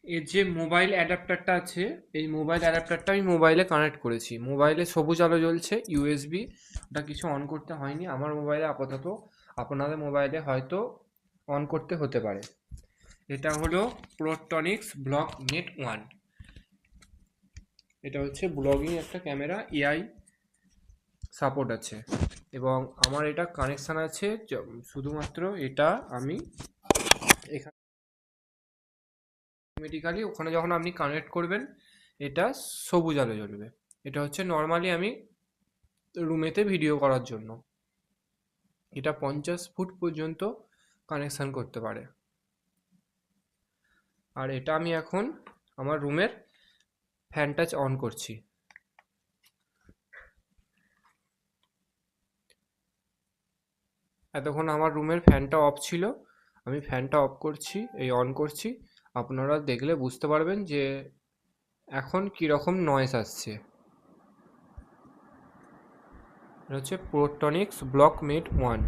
এর যে মোবাইল অ্যাডাপ্টারটা আছে, এই মোবাইল অ্যাডাপ্টারটা আমি মোবাইলে কানেক্ট করেছি। মোবাইলে সবুজ আলো জ্বলছে ইউএসবি, ওটা কিছু অন করতে হয়নি আমার মোবাইলে আপাতত। আপনাদের মোবাইলে হয়তো অন করতে হতে পারে। এটা হলো প্রোটনিক্স ব্লক নেট 1। এটা হচ্ছে ব্লগিং একটা ক্যামেরা, এআই সাপোর্ট আছে, এবং আমার এটা কানেকশান আছে শুধুমাত্র এটা আমি এখানে অটোমেটিক্যালি ওখানে যখন আপনি কানেক্ট করবেন এটা সবুজ আলো জ্বলবে। এটা হচ্ছে নর্মালি আমি রুমেতে ভিডিও করার জন্য। এটা 50 ফুট পর্যন্ত কানেকশান করতে পারে। আর এটা আমি এখন আমার রুমের ফ্যানটা অন করছি। এতক্ষণ আমার রুমের ফ্যানটা অফ ছিল, আমি ফ্যানটা অফ করছি, এই অন করছি। আপনারা দেখলে বুঝতে পারবেন যে এখন কীরকম নয়েজ আসছে। এটা হচ্ছে প্রোটনিক্স ব্লক মেট 1।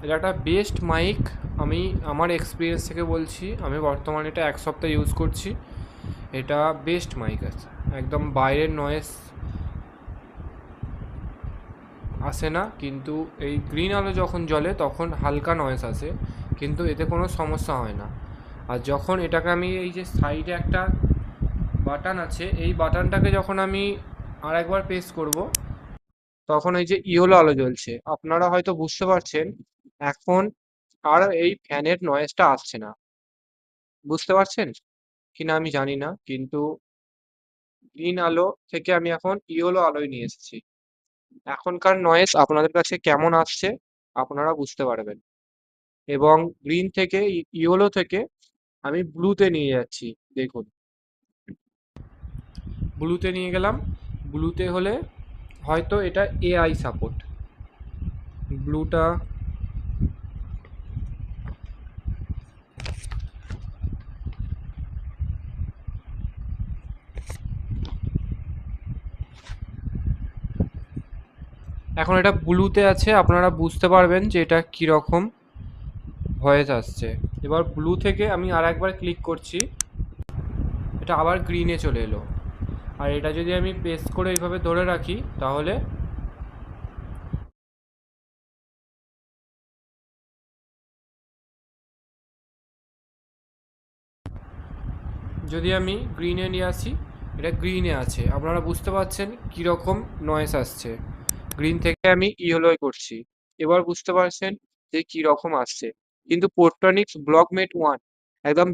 এটা একটা বেস্ট মাইক। আমি আমার এক্সপিরিয়েন্স থেকে বলছি, আমি বর্তমানে এটা 1 সপ্তাহ ইউজ করছি। এটা বেস্ট মাইক আছে, একদম বাইরের নয়েজ আসে না, কিন্তু এই গ্রিন আলো যখন জ্বলে তখন হালকা নয়েজ আসে, কিন্তু এতে কোনো সমস্যা হয় না। আর যখন এটাকে আমি এই যে সাইডে একটা বাটন আছে, এই বাটনটাকে যখন আমি আর একবার প্রেস করব, তখন এই যে ইয়েলো আলো জ্বলছে, আপনারা হয়তো বুঝতে পারছেন এখন আর এই ফ্যানের নয়েজটা আসছে না। বুঝতে পারছেন কিনা আমি জানি না, কিন্তু গ্রিন আলো থেকে আমি এখন ইয়েলো আলোয় নিয়ে এসেছি। এখনকার নয়েজ আপনাদের কাছে কেমন আসছে আপনারা বুঝতে পারবেন। এবং গ্রিন থেকে ইয়েলো থেকে আমি ব্লুতে নিয়ে যাচ্ছি। দেখুন, ব্লুতে নিয়ে গেলাম। ব্লুতে হলে হয়তো এটা এআই সাপোর্ট। ব্লুটা এখন এটা ব্লুতে আছে, আপনারা বুঝতে পারবেন যে এটা কীরকম ভয়েস আসছে। এবার ব্লু থেকে আমি আর একবার ক্লিক করছি, এটা আবার গ্রিনে চলে এলো। আর এটা যদি আমি প্রেস করে এইভাবে ধরে রাখি, তাহলে যদি আমি গ্রিনে নিয়ে আসি, এটা গ্রিনে আছে। আপনারা বুঝতে পারছেন কীরকম নয়েস আসছে। গ্রিন থেকে আমি ইয়েলোয় করছি, এবার বুঝতে পারছেন যে কীরকম আসছে। কিন্তু পোর্ট্রনিক্স ব্লক মেট 1 একদম